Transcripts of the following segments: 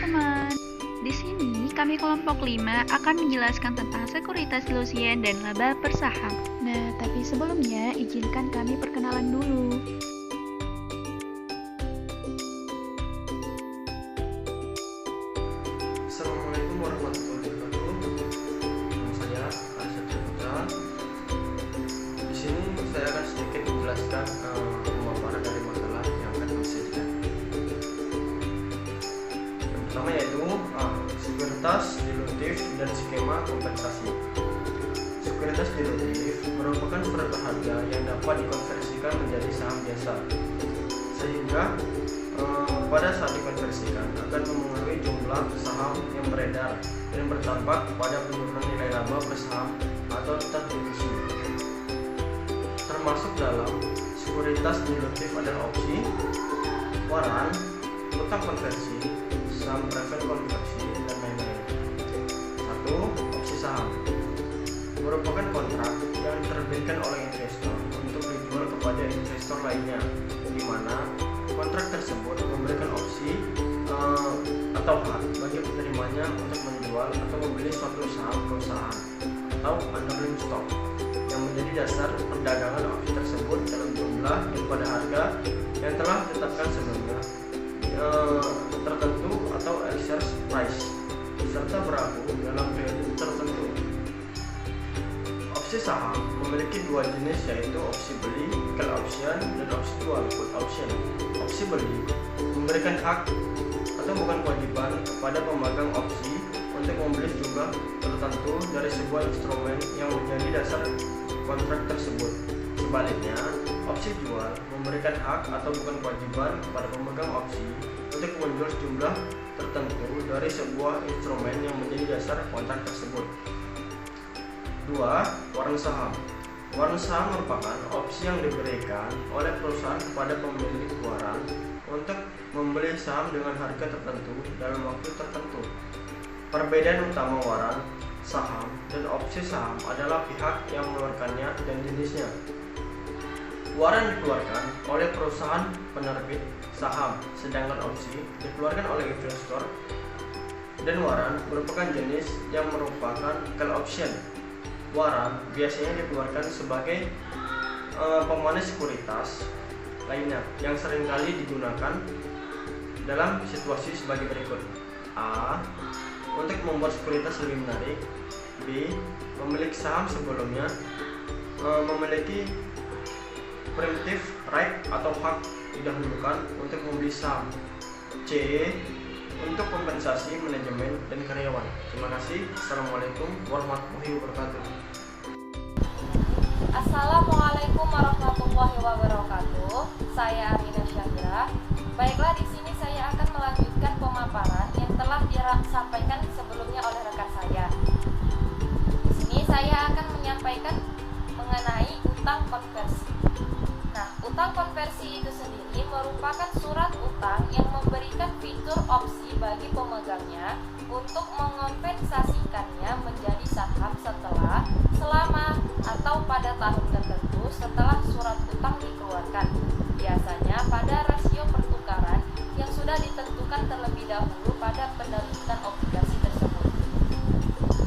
teman-teman. Di sini kami kelompok 5 akan menjelaskan tentang sekuritas delusien dan laba per saham. Nah, tapi sebelumnya izinkan kami perkenalan dulu. Assalamualaikum warahmatullahi wabarakatuh. Nama saya Arsyad Putra. Di sini saya akan sedikit menjelaskan pemaparan dari masalah yang akan kami sajikan. Yang pertama yaitu sekuritas dilutif dan skema kompensasi. Sekuritas dilutif merupakan surat harga yang dapat dikonversikan menjadi saham biasa, sehingga pada saat dikonversikan akan memengaruhi jumlah saham yang beredar dan berdampak pada penurunan nilai laba per saham atau terdilusi. Termasuk dalam sekuritas dilutif adalah opsi, waran, utang konversi, saham preferred konversi, dan lain-lain. 1. Opsi saham merupakan kontrak yang diterbitkan oleh investor untuk dijual kepada investor lainnya, di mana kontrak tersebut memberikan opsi atau hak bagi penerimanya untuk menjual atau membeli suatu saham perusahaan atau underlying stock yang menjadi dasar perdagangan opsi tersebut dalam jumlah yang pada harga yang telah ditetapkan sebelumnya tertentu atau exercise price, serta berlaku dalam periode tertentu. Opsi saham memiliki dua jenis, yaitu opsi beli call option dan opsi jual put option. Opsi beli memberikan hak atau bukan kewajiban kepada pemegang opsi untuk membeli jumlah tertentu dari sebuah instrumen yang menjadi dasar kontrak tersebut. Sebaliknya, opsi jual memberikan hak atau bukan kewajiban kepada pemegang opsi untuk menjual jumlah tertentu dari sebuah instrumen yang menjadi dasar kontrak tersebut. 2. Waran saham. Waran saham merupakan opsi yang diberikan oleh perusahaan kepada pemilik waran untuk membeli saham dengan harga tertentu dalam waktu tertentu. Perbedaan utama waran saham dan opsi saham adalah pihak yang mengeluarkannya dan jenisnya. Waran dikeluarkan oleh perusahaan penerbit saham, sedangkan opsi dikeluarkan oleh investor, dan waran merupakan jenis yang merupakan call option. Waran biasanya dikeluarkan sebagai pemanis sekuritas lainnya yang seringkali digunakan dalam situasi sebagai berikut. A. Untuk membuat sekuritas lebih menarik. B. Pemilik saham sebelumnya memiliki preemptive right atau hak didahulukan untuk membeli saham. C. Untuk kompensasi manajemen dan karyawan. Terima kasih. Assalamualaikum warahmatullahi wabarakatuh. Assalamualaikum warahmatullahi wabarakatuh. Saya Arina Syahira. Baiklah, di sini saya akan melanjutkan pemaparan yang telah disampaikan sebelumnya oleh rekan saya. Di sini saya akan menyampaikan mengenai utang konversi. Nah, utang konversi itu sendiri merupakan surat utang yang memberikan fitur opsi bagi pemegangnya untuk mengompensasikannya menjadi saham setelah, selama, atau pada tahun tertentu setelah surat utang dikeluarkan, biasanya pada rasio pertukaran yang sudah ditentukan terlebih dahulu pada penerbitan obligasi tersebut.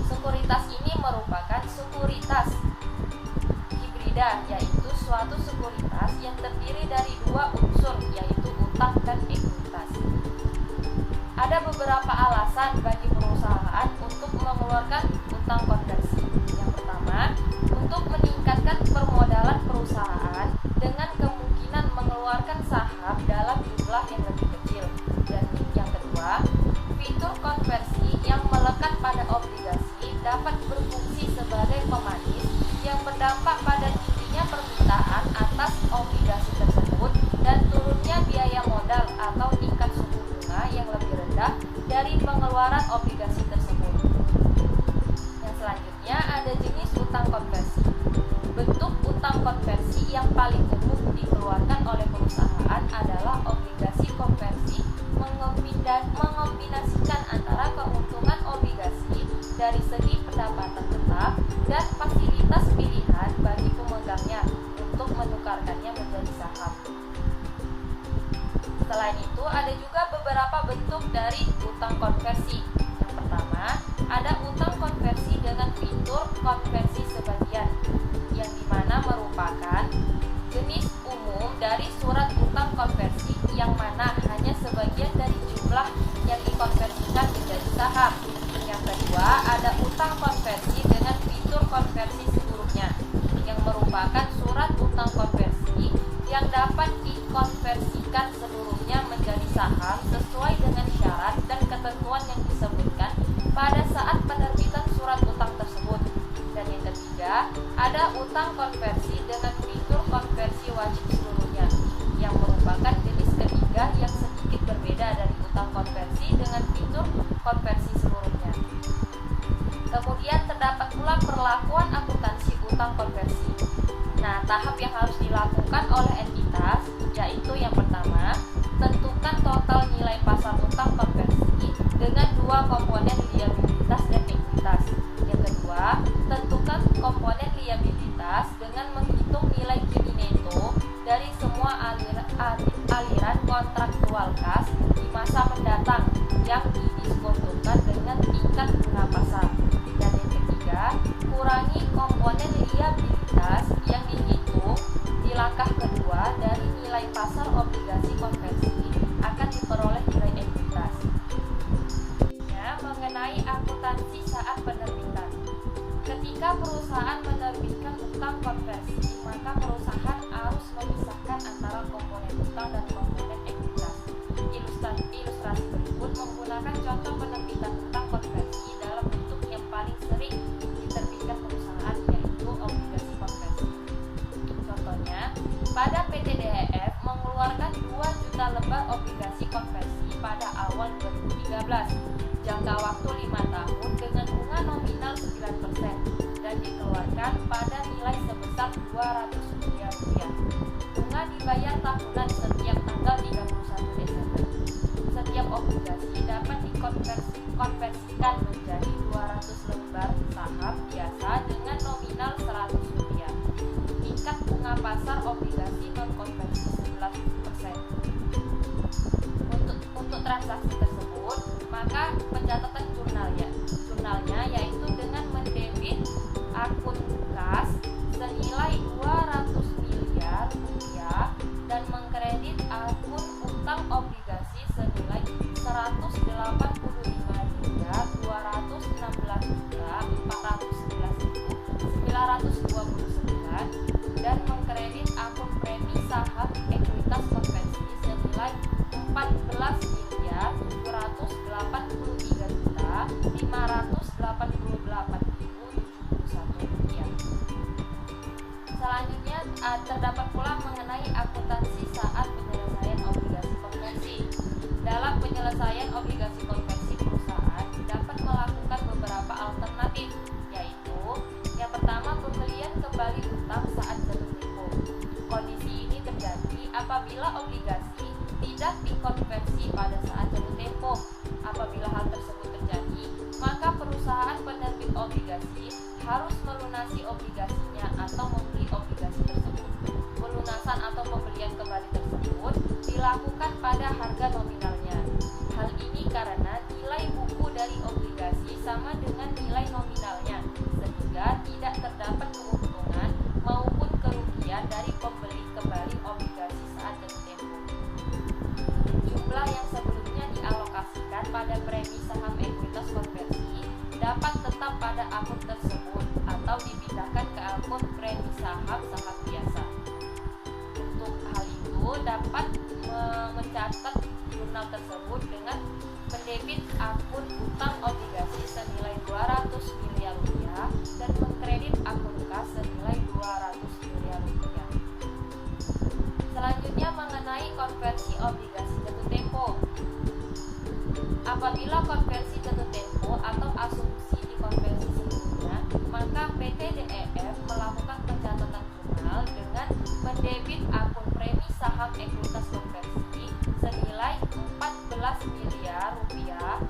Sekuritas ini merupakan sekuritas hibrida, yaitu suatu sekuritas yang terdiri dari dua unsur, yaitu utang dan ekuitas. Ada beberapa alasan bagi perusahaan untuk mengeluarkan utang konversi. Yang pertama, untuk meningkatkan permodalan perusahaan dengan kemungkinan mengeluarkan saham dalam jumlah yang lebih kecil. Dan yang kedua, fitur konversi yang melekat pada obligasi dapat berfungsi sebagai pemanis yang berdampak pada tingginya permintaan atas obligasi tersebut dan turunnya biaya modal atau tingkat suku bunga yang lebih rendah dari pengeluaran obligasi tersebut. Yang selanjutnya ada jenis utang konversi. Bentuk utang konversi yang paling umum dikeluarkan oleh perusahaan adalah obligasi konversi, mengombinasikan antara keuntungan obligasi dari segi pendapatan tetap dan fasilitas pilihan bagi pemegangnya untuk menukarkannya menjadi saham. Selain itu, ada juga beberapa bentuk dari dari utang konversi. Yang pertama, ada utang konversi dengan fitur konversi sebagian, yang dimana merupakan jenis umum dari surat utang konversi yang mana hanya sebagian dari jumlah yang dikonversikan menjadi saham. Yang kedua, ada utang konversi dengan fitur konversi seluruhnya, yang merupakan surat utang konversi yang dapat dikonversikan seluruhnya menjadi saham sesuai dengan syarat dan ketentuan yang disebutkan pada saat penerbitan surat utang tersebut. Dan yang ketiga, ada utang konversi dengan fitur konversi wajib seluruhnya, yang merupakan jenis ketiga yang sedikit berbeda dari utang konversi dengan fitur konversi seluruhnya. Kemudian terdapat pula perlakuan akuntansi utang konversi. Nah, tahap yang harus dilakukan oleh entitas yaitu yang pertama, tentukan total nilai pasar utang konversi dengan dua komponen liabilitas dan ekuitas. Yang kedua, tentukan komponen liabilitas dengan menghitung nilai kini neto dari semua aliran kontraktual kas di masa mendatang yang didiskontokan dengan tingkat bunga pasar. Dan yang ketiga, kurangi komponen liabilitas yang dihitung di langkah kedua dari nilai pasar obligasi konversi akan diperoleh nilai ekuitas. Mengenai akuntansi saat penerbitan. Ketika perusahaan menerbitkan utang konversi, maka perusahaan harus memisahkan antara komponen utang dan komponen ekuitas. Ilustrasi berikut menggunakan contoh penerbitan utang konversi dalam bentuk yang paling sering diterbitkan perusahaan, yaitu obligasi konversi. Contohnya, pada PT DHF mengeluarkan 2 juta lembar obligasi konversi pada awal 2013. Jangka waktu 5 tahun dengan bunga nominal 9% dan dikeluarkan pada nilai sebesar 200 miliar rupiah. Bunga dibayar tahunan setiap tanggal 31 Desember. Setiap obligasi dapat dikonversikan menjadi 200 lembar saham biasa dengan nominal 100 rupiah. Tingkat bunga pasar obligasi non-konversi 11%. Untuk transaksi tersebut, maka pencatatan jurnalnya yaitu dengan mendebit akun kas senilai 200 miliar rupiah dan mengkredit akun utang obligasi senilai 185 miliar 216.411.929 dan mengkredit akun premi saham ekuitas konversi senilai 14 miliar 783.588.071 rupiah. Selanjutnya terdapat pula mengenai akuntansi saat penyelesaian obligasi konversi. Dalam penyelesaian obligasi konversi, perusahaan dapat melakukan beberapa alternatif, yaitu yang pertama, pembelian kembali utang saat jatuh tempo. Kondisi ini terjadi apabila obligasi tidak dikonversi pada saat jatuh tempo. Apabila hal tersebut terjadi, maka perusahaan penerbit obligasi harus melunasi obligasinya atau membeli obligasi tersebut. Pelunasan atau pembelian kembali tersebut dilakukan pada harga nominalnya. Hal ini karena nilai buku dari obligasi sama dengan nilai nominalnya, sehingga tidak terdapat keuntungan maupun kerugian dari pembeli kembali obligasi saat jatuh tempo. Jumlah yang sebelumnya dialokasikan pada premi saham ekuitas konversi dapat tetap pada akun tersebut atau dipindahkan ke akun premi saham biasa. Untuk hal itu dapat mencatat jurnal tersebut dengan mendebit akun utang obligasi senilai 200 miliar rupiah dan mengkredit akun kas senilai 200 miliar rupiah. Selanjutnya mengenai konversi obligasi jatuh tempo. Apabila konversi jatuh tempo atau asumsi dikonversi seluruhnya, maka PT DEF melakukan pencatatan jurnal dengan mendebit akun premi saham ekuitas konversi senilai 14 miliar rupiah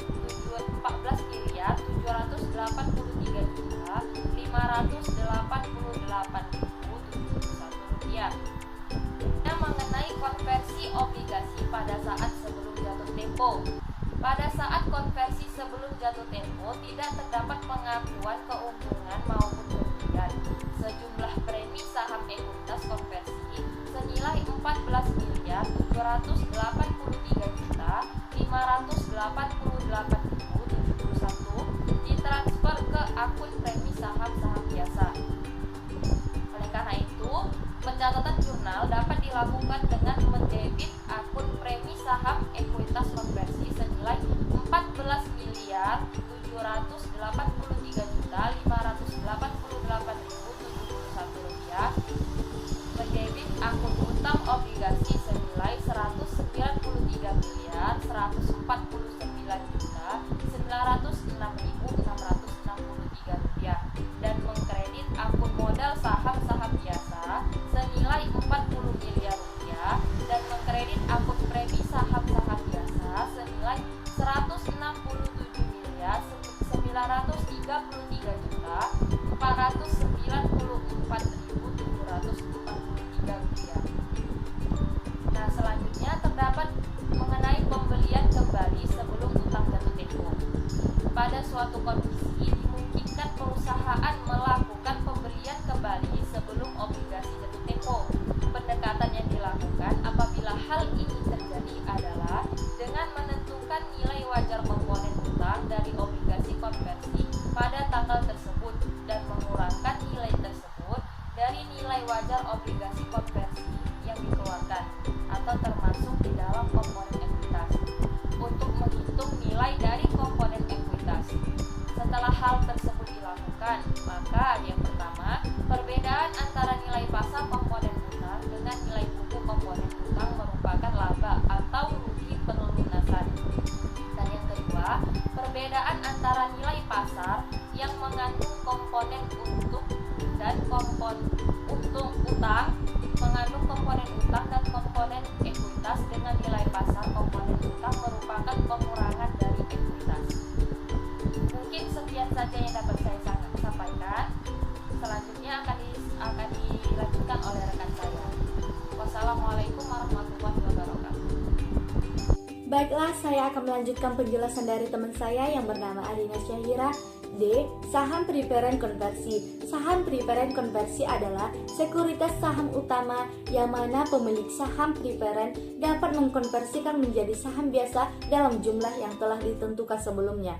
14.783.588.071 rupiah. Mengenai konversi obligasi pada saat sebelum jatuh tempo. Pada saat konversi sebelum jatuh tempo tidak terdapat pengakuan keuntungan maupun kerugian. Sejumlah premi saham ekuitas konversi senilai 14.783.588.071 ditransfer ke akun premi saham-saham biasa. Oleh karena itu, pencatatan jurnal dapat dilakukan dengan mendebit akun premi saham ekuitas konversi senilai 14.783.588.071 rupiah, mendebit akun utang obligasi senilai 199.149.906.663 rupiah, dan mengkredit akun modal saham-saham biasa senilai 40 miliar rupiah, dan mengkredit akun premi saham-saham biasa senilai 163.994.743 rupiah. Nah, selanjutnya terdapat mengenai pembelian kembali sebelum utang jatuh tempo. Pada suatu kondisi dimungkinkan perusahaan melakukan pembelian kembali sebelum obligasi jatuh tempo. Pendekatan yang dilakukan apabila hal ini terjadi adalah dengan menentukan nilai wajar komponen utang dari obligasi konversi pada tanggal tersebut dan mengurangkan nilai tersebut dari nilai wajar obligasi konversi yang dikeluarkan atau termasuk di dalam komponen ekuitas untuk menghitung nilai dari komponen ekuitas. Setelah hal tersebut dilakukan, maka yang pertama, perbedaan antara nilai pasar komponen utang dengan nilai buku komponen utang merupakan laba atau rugi penelunasan. Dan yang kedua, perbedaan antara nilai pasar yang mengandung komponen untung dan komponen utang mengandung komponen utang dan komponen ekuitas dengan nilai pasar komponen utang merupakan pengurangan dari ekuitas. Mungkin sekian saja yang dapat saya sampaikan. Selanjutnya akan dilanjutkan oleh rekan saya. Wassalamualaikum warahmatullahi wabarakatuh. Baiklah, saya akan melanjutkan penjelasan dari teman saya yang bernama Arina Syahira. D. Saham preferen konversi. Saham preferen konversi adalah sekuritas saham utama yang mana pemilik saham preferen dapat mengkonversikan menjadi saham biasa dalam jumlah yang telah ditentukan sebelumnya.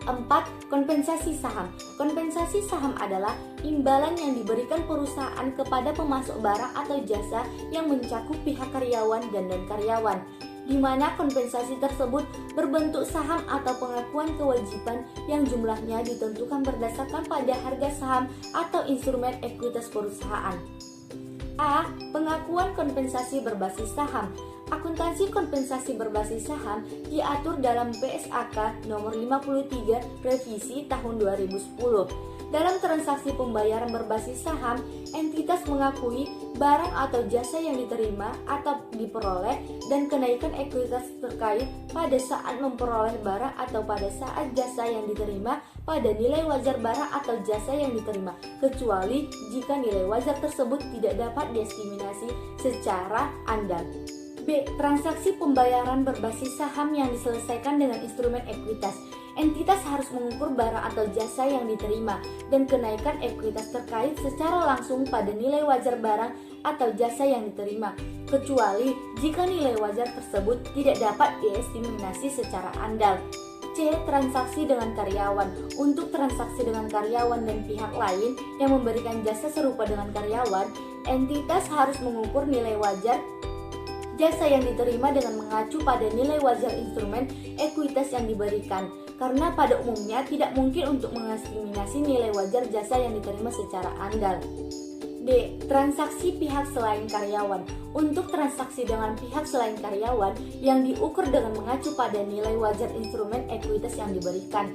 4. Kompensasi saham. Kompensasi saham adalah imbalan yang diberikan perusahaan kepada pemasok barang atau jasa yang mencakup pihak karyawan dan non-karyawan, di mana kompensasi tersebut berbentuk saham atau pengakuan kewajiban yang jumlahnya ditentukan berdasarkan pada harga saham atau instrumen ekuitas perusahaan. A. Pengakuan kompensasi berbasis saham. Akuntansi kompensasi berbasis saham diatur dalam PSAK nomor 53 revisi tahun 2010. Dalam transaksi pembayaran berbasis saham, entitas mengakui barang atau jasa yang diterima atau diperoleh dan kenaikan ekuitas terkait pada saat memperoleh barang atau pada saat jasa yang diterima pada nilai wajar barang atau jasa yang diterima, kecuali jika nilai wajar tersebut tidak dapat diestimasi secara andal. B. Transaksi pembayaran berbasis saham yang diselesaikan dengan instrumen ekuitas. Entitas harus mengukur barang atau jasa yang diterima dan kenaikan ekuitas terkait secara langsung pada nilai wajar barang atau jasa yang diterima, kecuali jika nilai wajar tersebut tidak dapat diestimasi secara andal. C. Transaksi dengan karyawan. Untuk transaksi dengan karyawan dan pihak lain yang memberikan jasa serupa dengan karyawan, entitas harus mengukur nilai wajar jasa yang diterima dengan mengacu pada nilai wajar instrumen ekuitas yang diberikan, karena pada umumnya tidak mungkin untuk mengestimasi nilai wajar jasa yang diterima secara andal. D. Transaksi pihak selain karyawan. Untuk transaksi dengan pihak selain karyawan yang diukur dengan mengacu pada nilai wajar instrumen ekuitas yang diberikan.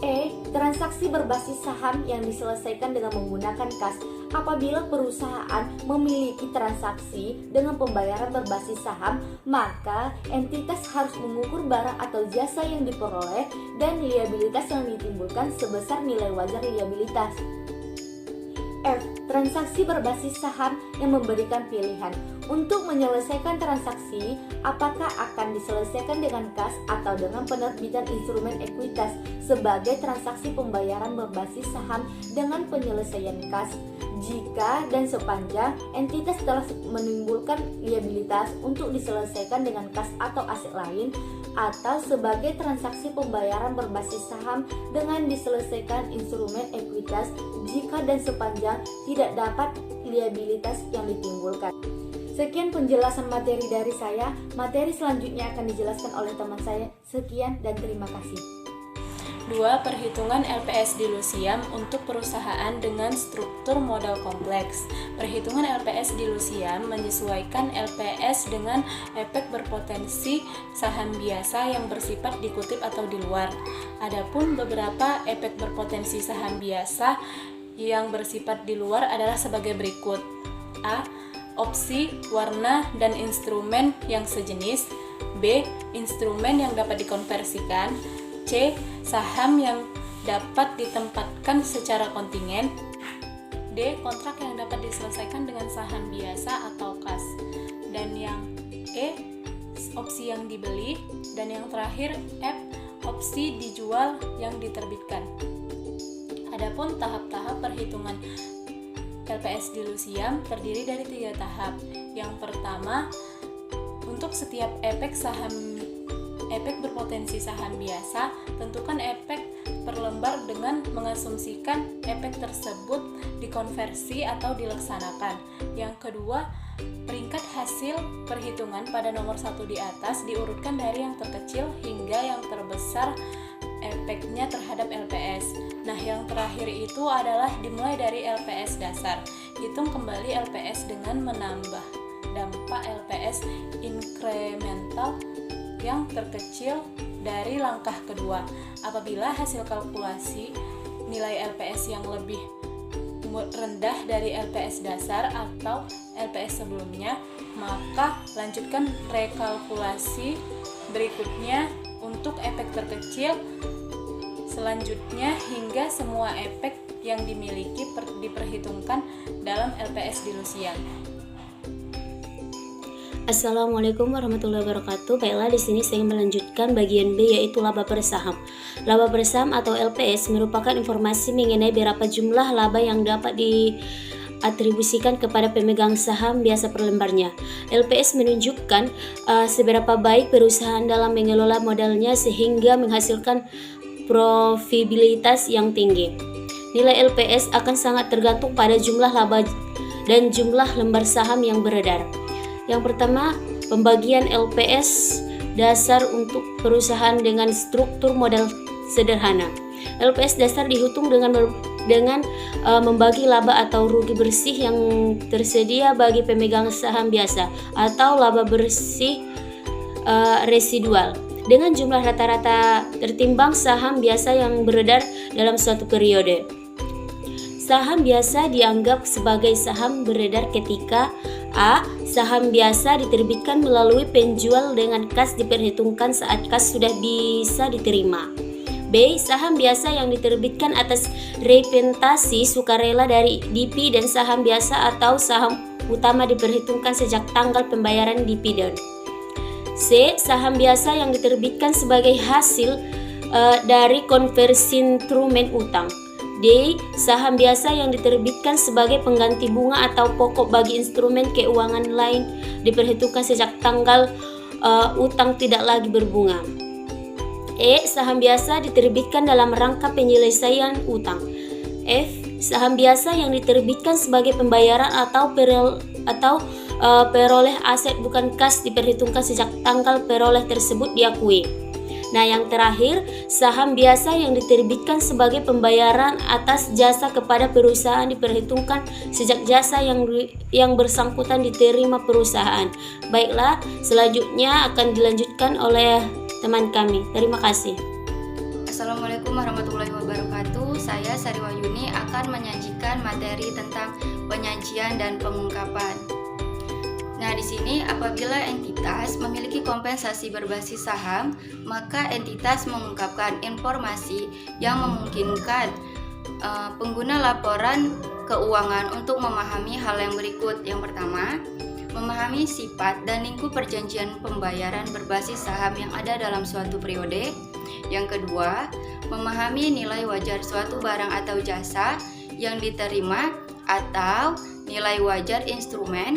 E. Transaksi berbasis saham yang diselesaikan dengan menggunakan kas. Apabila perusahaan memiliki transaksi dengan pembayaran berbasis saham, maka entitas harus mengukur barang atau jasa yang diperoleh dan liabilitas yang ditimbulkan sebesar nilai wajar liabilitas. F. Transaksi berbasis saham yang memberikan pilihan untuk menyelesaikan transaksi apakah akan diselesaikan dengan kas atau dengan penerbitan instrumen ekuitas sebagai transaksi pembayaran berbasis saham dengan penyelesaian kas jika dan sepanjang entitas telah menimbulkan liabilitas untuk diselesaikan dengan kas atau aset lain, atau sebagai transaksi pembayaran berbasis saham dengan diselesaikan instrumen ekuitas jika dan sepanjang tidak dapat liabilitas yang ditimbulkan. Sekian penjelasan materi dari saya. Materi selanjutnya akan dijelaskan oleh teman saya. Sekian dan terima kasih. 2. Perhitungan LPS dilusiam untuk perusahaan dengan struktur modal kompleks. Perhitungan LPS dilusiam menyesuaikan LPS dengan efek berpotensi saham biasa yang bersifat dikutip atau di luar. Adapun beberapa efek berpotensi saham biasa yang bersifat di luar adalah sebagai berikut. A. Opsi, warna, dan instrumen yang sejenis. B. Instrumen yang dapat dikonversikan. C. Saham yang dapat ditempatkan secara kontingen. D. Kontrak yang dapat diselesaikan dengan saham biasa atau kas. Dan yang E. Opsi yang dibeli. Dan yang terakhir F. Opsi dijual yang diterbitkan. Adapun tahap-tahap perhitungan LPS dilusiam terdiri dari 3 tahap. Yang pertama, untuk setiap efek berpotensi saham biasa, tentukan efek per lembar dengan mengasumsikan efek tersebut dikonversi atau dilaksanakan. Yang kedua, peringkat hasil perhitungan pada nomor 1 di atas diurutkan dari yang terkecil hingga yang terbesar efeknya terhadap LPS. Nah, yang terakhir itu adalah dimulai dari LPS dasar. Hitung kembali LPS dengan menambah dampak LPS inkremental yang terkecil dari langkah kedua. Apabila hasil kalkulasi nilai LPS yang lebih rendah dari LPS dasar atau LPS sebelumnya, maka lanjutkan rekalkulasi berikutnya untuk efek terkecil selanjutnya hingga semua efek yang dimiliki diperhitungkan dalam LPS dilusiam. Assalamualaikum warahmatullahi wabarakatuh. Baiklah, di sini saya melanjutkan bagian B, yaitu laba per saham. Laba per saham atau LPS merupakan informasi mengenai berapa jumlah laba yang dapat diatribusikan kepada pemegang saham biasa per lembarnya. LPS menunjukkan seberapa baik perusahaan dalam mengelola modalnya sehingga menghasilkan profitabilitas yang tinggi. Nilai LPS akan sangat tergantung pada jumlah laba dan jumlah lembar saham yang beredar. Yang pertama, pembagian LPS dasar untuk perusahaan dengan struktur modal sederhana. LPS dasar dihitung dengan membagi laba atau rugi bersih yang tersedia bagi pemegang saham biasa atau laba bersih residual dengan jumlah rata-rata tertimbang saham biasa yang beredar dalam suatu periode. Saham biasa dianggap sebagai saham beredar ketika A. Saham biasa diterbitkan melalui penjual dengan kas diperhitungkan saat kas sudah bisa diterima. B. Saham biasa yang diterbitkan atas representasi sukarela dari DP dan saham biasa atau saham utama diperhitungkan sejak tanggal pembayaran dividen. C. Saham biasa yang diterbitkan sebagai hasil dari konversi instrumen utang. D. Saham biasa yang diterbitkan sebagai pengganti bunga atau pokok bagi instrumen keuangan lain diperhitungkan sejak tanggal utang tidak lagi berbunga. E. Saham biasa diterbitkan dalam rangka penyelesaian utang. F. Saham biasa yang diterbitkan sebagai pembayaran atau peroleh aset bukan kas diperhitungkan sejak tanggal peroleh tersebut diakui. Nah, yang terakhir, saham biasa yang diterbitkan sebagai pembayaran atas jasa kepada perusahaan diperhitungkan sejak jasa yang bersangkutan diterima perusahaan. Baiklah, selanjutnya akan dilanjutkan oleh teman kami. Terima kasih. Assalamualaikum warahmatullahi wabarakatuh. Saya Sari Wahyuni akan menyajikan materi tentang penyajian dan pengungkapan. Nah, di sini apabila entitas memiliki kompensasi berbasis saham, maka entitas mengungkapkan informasi yang memungkinkan pengguna laporan keuangan untuk memahami hal yang berikut. Yang pertama, memahami sifat dan lingkup perjanjian pembayaran berbasis saham yang ada dalam suatu periode. Yang kedua, memahami nilai wajar suatu barang atau jasa yang diterima atau nilai wajar instrumen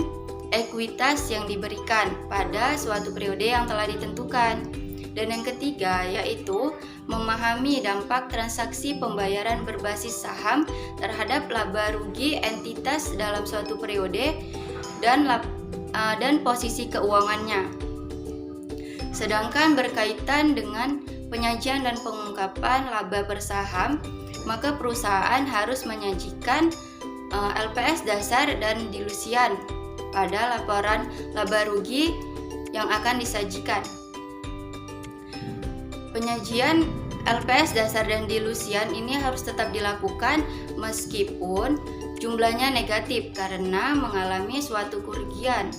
ekuitas yang diberikan pada suatu periode yang telah ditentukan. Dan yang ketiga yaitu memahami dampak transaksi pembayaran berbasis saham terhadap laba rugi entitas dalam suatu periode dan posisi keuangannya. Sedangkan berkaitan dengan penyajian dan pengungkapan laba bersaham, maka perusahaan harus menyajikan LPS dasar dan dilusian pada laporan laba rugi yang akan disajikan. Penyajian LPS dasar dan dilusian ini harus tetap dilakukan meskipun jumlahnya negatif karena mengalami suatu kerugian.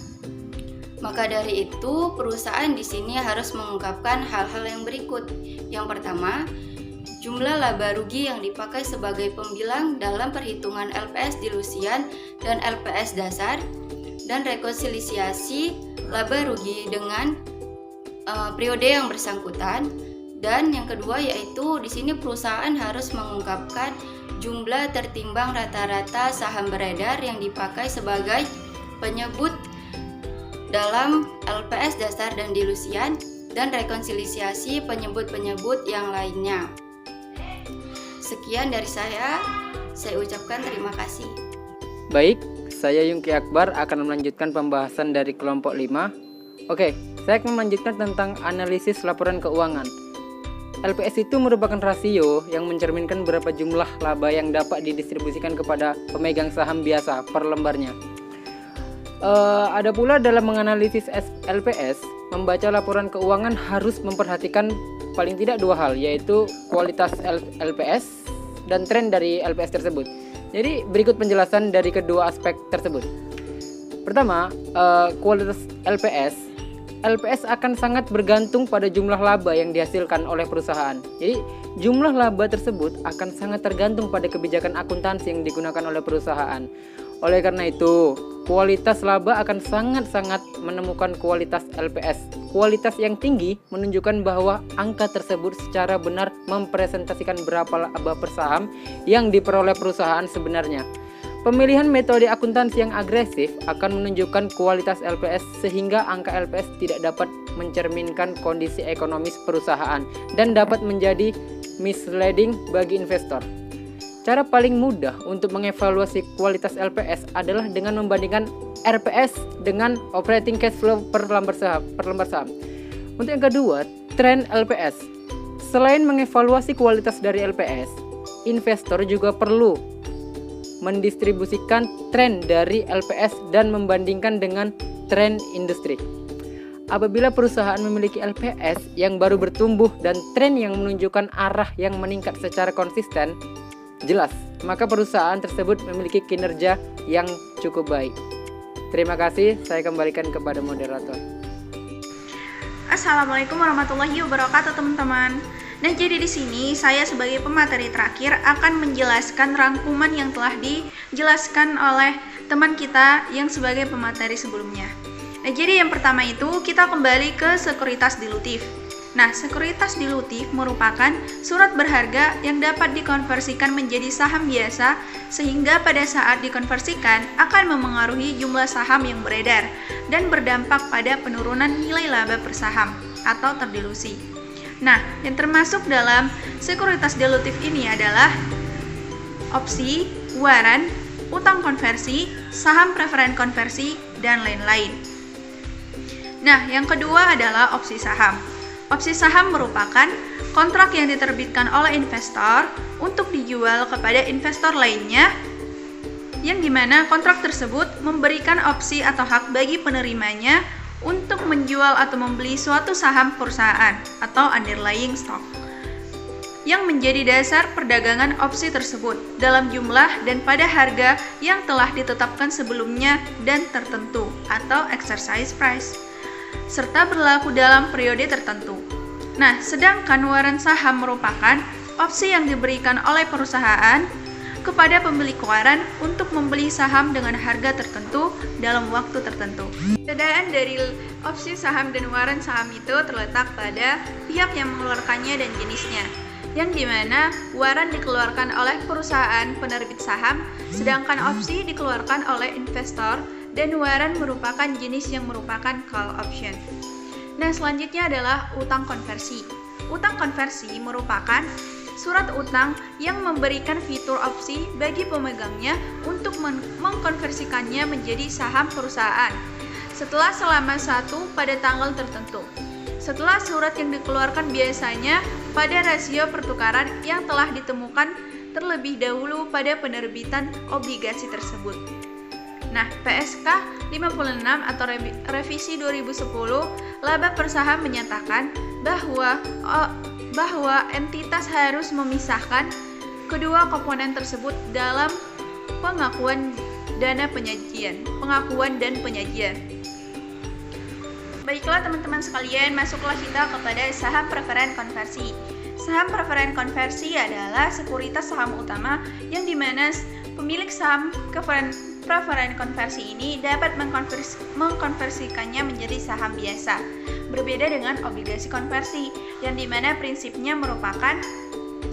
Maka dari itu, perusahaan di sini harus mengungkapkan hal-hal yang berikut. Yang pertama, jumlah laba rugi yang dipakai sebagai pembilang dalam perhitungan LPS dilusian dan LPS dasar, dan rekonsiliasi laba rugi dengan periode yang bersangkutan. Dan yang kedua yaitu di sini perusahaan harus mengungkapkan jumlah tertimbang rata-rata saham beredar yang dipakai sebagai penyebut dalam LPS dasar dan dilusian, dan rekonsiliasi penyebut-penyebut yang lainnya. Sekian dari saya ucapkan terima kasih. Baik, saya Yungki Akbar akan melanjutkan pembahasan dari kelompok 5. Oke, saya akan melanjutkan tentang analisis laporan keuangan. LPS itu merupakan rasio yang mencerminkan berapa jumlah laba yang dapat didistribusikan kepada pemegang saham biasa per lembarnya. Ada pula dalam menganalisis LPS, membaca laporan keuangan harus memperhatikan paling tidak dua hal, yaitu kualitas LPS dan tren dari LPS tersebut. Jadi berikut penjelasan dari kedua aspek tersebut. Pertama, kualitas LPS. LPS akan sangat bergantung pada jumlah laba yang dihasilkan oleh perusahaan. Jadi jumlah laba tersebut akan sangat tergantung pada kebijakan akuntansi yang digunakan oleh perusahaan. Oleh karena itu, kualitas laba akan sangat-sangat menemukan kualitas LPS. Kualitas yang tinggi menunjukkan bahwa angka tersebut secara benar mempresentasikan berapa laba per saham yang diperoleh perusahaan sebenarnya. Pemilihan metode akuntansi yang agresif akan menunjukkan kualitas LPS sehingga angka LPS tidak dapat mencerminkan kondisi ekonomis perusahaan dan dapat menjadi misleading bagi investor. Cara paling mudah untuk mengevaluasi kualitas LPS adalah dengan membandingkan RPS dengan operating cash flow per lembar saham. Untuk yang kedua, tren LPS. Selain mengevaluasi kualitas dari LPS, investor juga perlu mendistribusikan tren dari LPS dan membandingkan dengan tren industri. Apabila perusahaan memiliki LPS yang baru bertumbuh dan tren yang menunjukkan arah yang meningkat secara konsisten, jelas, maka perusahaan tersebut memiliki kinerja yang cukup baik. Terima kasih, saya kembalikan kepada moderator. Assalamualaikum warahmatullahi wabarakatuh, teman-teman. Nah, jadi di sini saya sebagai pemateri terakhir akan menjelaskan rangkuman yang telah dijelaskan oleh teman kita yang sebagai pemateri sebelumnya. Nah, jadi yang pertama itu kita kembali ke sekuritas dilutif. Nah, sekuritas dilutif merupakan surat berharga yang dapat dikonversikan menjadi saham biasa sehingga pada saat dikonversikan akan memengaruhi jumlah saham yang beredar dan berdampak pada penurunan nilai laba per saham atau terdilusi. Nah, yang termasuk dalam sekuritas dilutif ini adalah opsi, waran, utang konversi, saham preferen konversi, dan lain-lain. Nah, yang kedua adalah opsi saham. Opsi saham merupakan kontrak yang diterbitkan oleh investor untuk dijual kepada investor lainnya, yang dimana kontrak tersebut memberikan opsi atau hak bagi penerimanya untuk menjual atau membeli suatu saham perusahaan atau underlying stock yang menjadi dasar perdagangan opsi tersebut dalam jumlah dan pada harga yang telah ditetapkan sebelumnya dan tertentu atau exercise price serta berlaku dalam periode tertentu. Nah, sedangkan waran saham merupakan opsi yang diberikan oleh perusahaan kepada pemilik waran untuk membeli saham dengan harga tertentu dalam waktu tertentu. Perbedaan dari opsi saham dan waran saham itu terletak pada pihak yang mengeluarkannya dan jenisnya, yang dimana waran dikeluarkan oleh perusahaan penerbit saham, sedangkan opsi dikeluarkan oleh investor, dan waran merupakan jenis yang merupakan call option. Nah, selanjutnya adalah utang konversi. Utang konversi merupakan surat utang yang memberikan fitur opsi bagi pemegangnya untuk mengkonversikannya menjadi saham perusahaan setelah selama 1 pada tanggal tertentu. Setelah surat yang dikeluarkan biasanya pada rasio pertukaran yang telah ditemukan terlebih dahulu pada penerbitan obligasi tersebut. Nah, PSK 56 atau revisi 2010 laba per saham menyatakan bahwa entitas harus memisahkan kedua komponen tersebut dalam pengakuan dan penyajian. Baiklah teman-teman sekalian, masuklah kita kepada saham preferen konversi. Saham preferen konversi adalah sekuritas saham utama yang dimana pemilik saham preferen konversi ini dapat mengkonversikannya menjadi saham biasa. Berbeda dengan obligasi konversi, yang dimana prinsipnya merupakan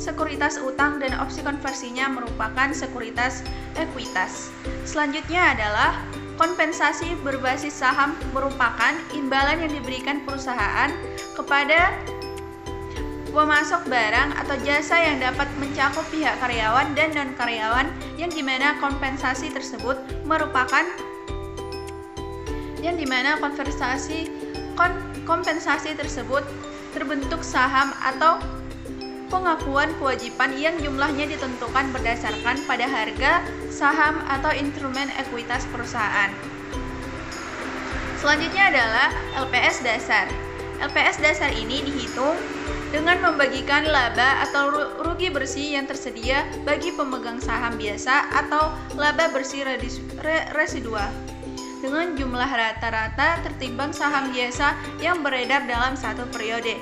sekuritas utang dan opsi konversinya merupakan sekuritas ekuitas. Selanjutnya adalah kompensasi berbasis saham, merupakan imbalan yang diberikan perusahaan kepada pemasok barang atau jasa yang dapat mencakup pihak karyawan dan non-karyawan, yang dimana kompensasi tersebut merupakan kompensasi tersebut terbentuk saham atau pengakuan kewajiban yang jumlahnya ditentukan berdasarkan pada harga saham atau instrumen ekuitas perusahaan. Selanjutnya adalah LPS dasar. LPS dasar ini dihitung dengan membagikan laba atau rugi bersih yang tersedia bagi pemegang saham biasa atau laba bersih residual dengan jumlah rata-rata tertimbang saham biasa yang beredar dalam satu periode.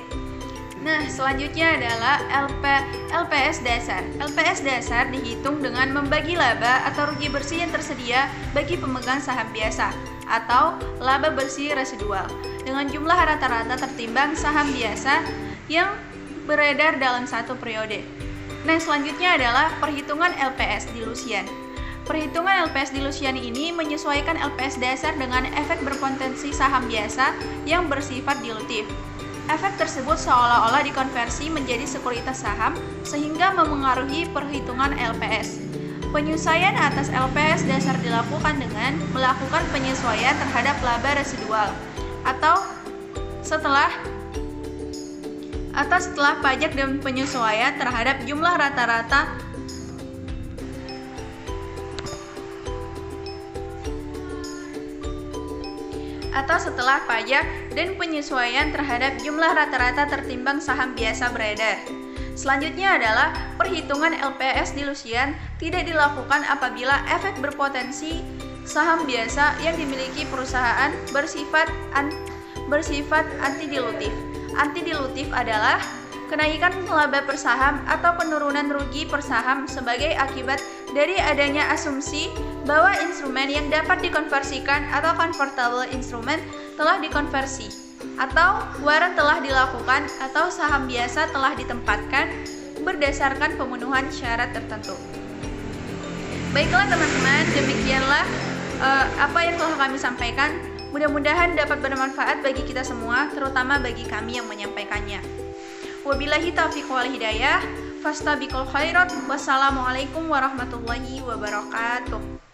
Nah, selanjutnya adalah LPS dasar. LPS dasar dihitung dengan membagi laba atau rugi bersih yang tersedia bagi pemegang saham biasa atau laba bersih residual dengan jumlah rata-rata tertimbang saham biasa yang beredar dalam satu periode. Nah, selanjutnya adalah perhitungan LPS dilusian. Perhitungan LPS dilusian ini menyesuaikan LPS dasar dengan efek berpotensi saham biasa yang bersifat dilutif. Efek tersebut seolah-olah dikonversi menjadi sekuritas saham sehingga memengaruhi perhitungan LPS. Penyesuaian atas LPS dasar dilakukan dengan melakukan penyesuaian terhadap laba residual atau setelah pajak dan penyesuaian terhadap jumlah rata-rata tertimbang saham biasa beredar. Selanjutnya adalah perhitungan LPS dilusian tidak dilakukan apabila efek berpotensi saham biasa yang dimiliki perusahaan bersifat antidilutif. Antidilutif adalah kenaikan laba per saham atau penurunan rugi per saham sebagai akibat dari adanya asumsi bahwa instrumen yang dapat dikonversikan atau convertible instrument telah dikonversi, atau waran telah dilakukan atau saham biasa telah ditempatkan berdasarkan pemenuhan syarat tertentu. Baiklah teman-teman, demikianlah apa yang telah kami sampaikan. Mudah-mudahan dapat bermanfaat bagi kita semua, terutama bagi kami yang menyampaikannya. Wabillahi taufiq wal hidayah. Fastabiqul khairat. Wassalamualaikum warahmatullahi wabarakatuh.